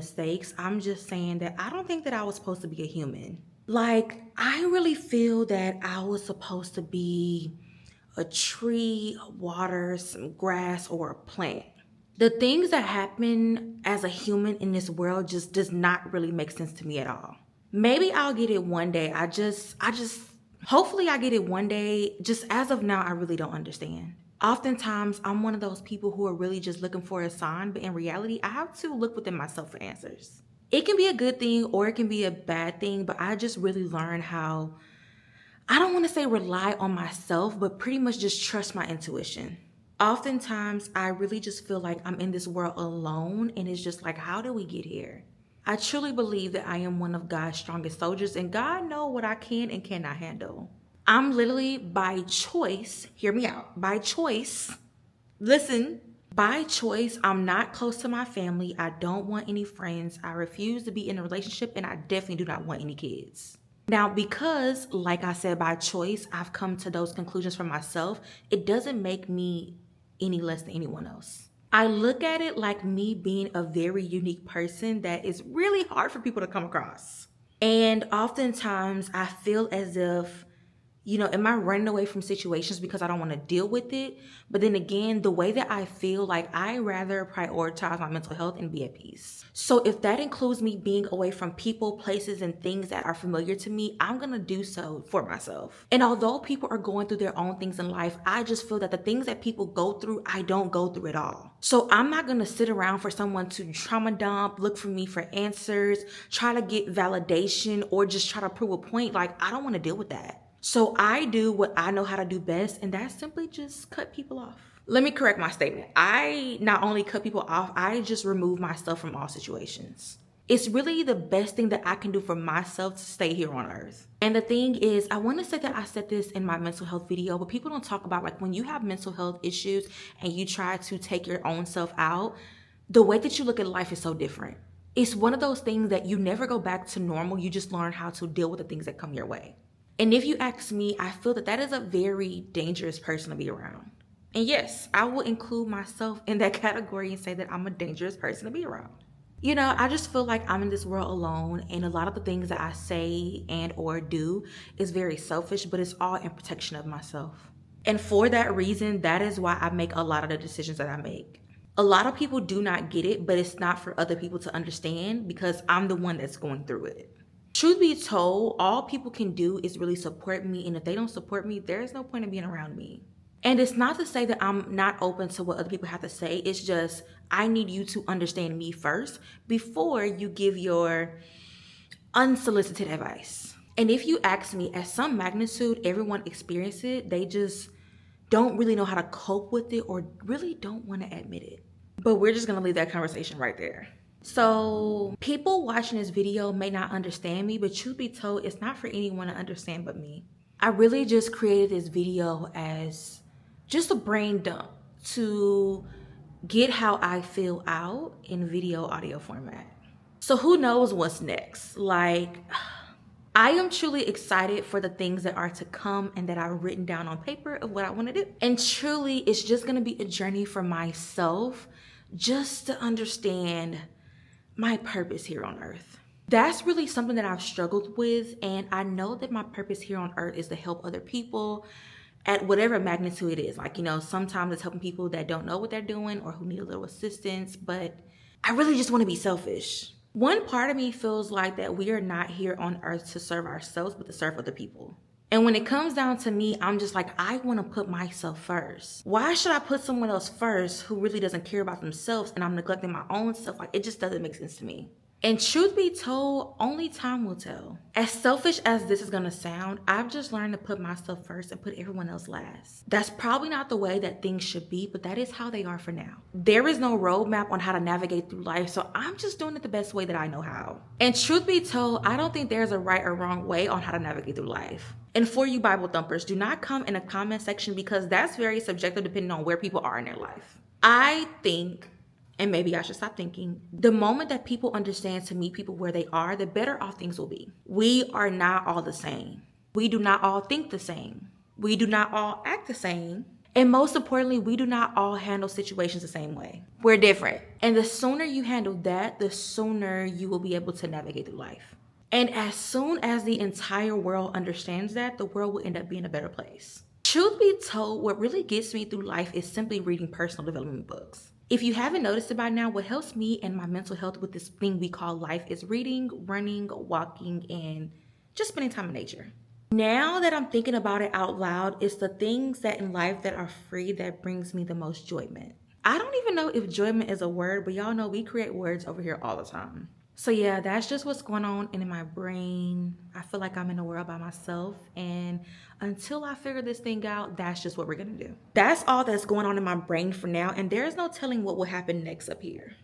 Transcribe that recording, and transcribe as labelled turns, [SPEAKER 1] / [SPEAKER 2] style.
[SPEAKER 1] mistakes. I'm just saying that I don't think that I was supposed to be a human. Like, I really feel that I was supposed to be a tree, water, some grass, or a plant. The things that happen as a human in this world just does not really make sense to me at all. Maybe I'll get it one day. Hopefully I get it one day. Just as of now, I really don't understand. Oftentimes, I'm one of those people who are really just looking for a sign, but in reality, I have to look within myself for answers. It can be a good thing or it can be a bad thing, but I just really learned how, I don't want to say rely on myself, but pretty much just trust my intuition. Oftentimes, I really just feel like I'm in this world alone, and it's just like, how do we get here? I truly believe that I am one of God's strongest soldiers, and God knows what I can and cannot handle. I'm literally, by choice, hear me out, by choice, listen, by choice, I'm not close to my family. I don't want any friends. I refuse to be in a relationship, and I definitely do not want any kids. Now, because, like I said, by choice, I've come to those conclusions for myself, it doesn't make me any less than anyone else. I look at it like me being a very unique person that is really hard for people to come across. And oftentimes I feel as if, am I running away from situations because I don't want to deal with it? But then again, the way that I feel, like, I rather prioritize my mental health and be at peace. So if that includes me being away from people, places, and things that are familiar to me, I'm going to do so for myself. And although people are going through their own things in life, I just feel that the things that people go through, I don't go through at all. So I'm not going to sit around for someone to trauma dump, look for me for answers, try to get validation, or just try to prove a point. Like, I don't want to deal with that. So I do what I know how to do best, and that's simply just cut people off. Let me correct my statement. I not only cut people off, I just remove myself from all situations. It's really the best thing that I can do for myself to stay here on earth. And the thing is, I want to say that I said this in my mental health video, but people don't talk about, like, when you have mental health issues and you try to take your own self out, the way that you look at life is so different. It's one of those things that you never go back to normal. You just learn how to deal with the things that come your way. And if you ask me, I feel that that is a very dangerous person to be around. And yes, I will include myself in that category and say that I'm a dangerous person to be around. I just feel like I'm in this world alone, and a lot of the things that I say and or do is very selfish, but it's all in protection of myself. And for that reason, that is why I make a lot of the decisions that I make. A lot of people do not get it, but it's not for other people to understand because I'm the one that's going through it. Truth be told, all people can do is really support me. And if they don't support me, there's no point in being around me. And it's not to say that I'm not open to what other people have to say. It's just, I need you to understand me first before you give your unsolicited advice. And if you ask me, at some magnitude, everyone experiences it. They just don't really know how to cope with it or really don't want to admit it. But we're just going to leave that conversation right there. So people watching this video may not understand me, but truth be told, it's not for anyone to understand but me. I really just created this video as just a brain dump to get how I feel out in video audio format. So who knows what's next? Like, I am truly excited for the things that are to come and that I've written down on paper of what I want to do. And truly, it's just going to be a journey for myself just to understand my purpose here on earth. That's really something that I've struggled with, and I know that my purpose here on earth is to help other people at whatever magnitude it is. Like, sometimes it's helping people that don't know what they're doing or who need a little assistance, but I really just want to be selfish. One part of me feels like that we are not here on earth to serve ourselves, but to serve other people. And when it comes down to me, I'm just like, I want to put myself first. Why should I put someone else first who really doesn't care about themselves and I'm neglecting my own self? Like, it just doesn't make sense to me. And truth be told, only time will tell. As selfish as this is gonna sound, I've just learned to put myself first and put everyone else last. That's probably not the way that things should be, but that is how they are for now. There is no roadmap on how to navigate through life, so I'm just doing it the best way that I know how. And truth be told, I don't think there's a right or wrong way on how to navigate through life. And for you Bible thumpers, do not come in a comment section because that's very subjective depending on where people are in their life. I think, and maybe I should stop thinking, the moment that people understand to meet people where they are, the better off things will be. We are not all the same. We do not all think the same. We do not all act the same. And most importantly, we do not all handle situations the same way. We're different. And the sooner you handle that, the sooner you will be able to navigate through life. And as soon as the entire world understands that, the world will end up being a better place. Truth be told, what really gets me through life is simply reading personal development books. If you haven't noticed it by now, what helps me and my mental health with this thing we call life is reading, running, walking, and just spending time in nature. Now that I'm thinking about it out loud, it's the things that in life that are free that brings me the most enjoyment. I don't even know if enjoyment is a word, but y'all know we create words over here all the time. So yeah, that's just what's going on in my brain. I feel like I'm in a world by myself, and until I figure this thing out, that's just what we're gonna do. That's all that's going on in my brain for now, and there's no telling what will happen next up here.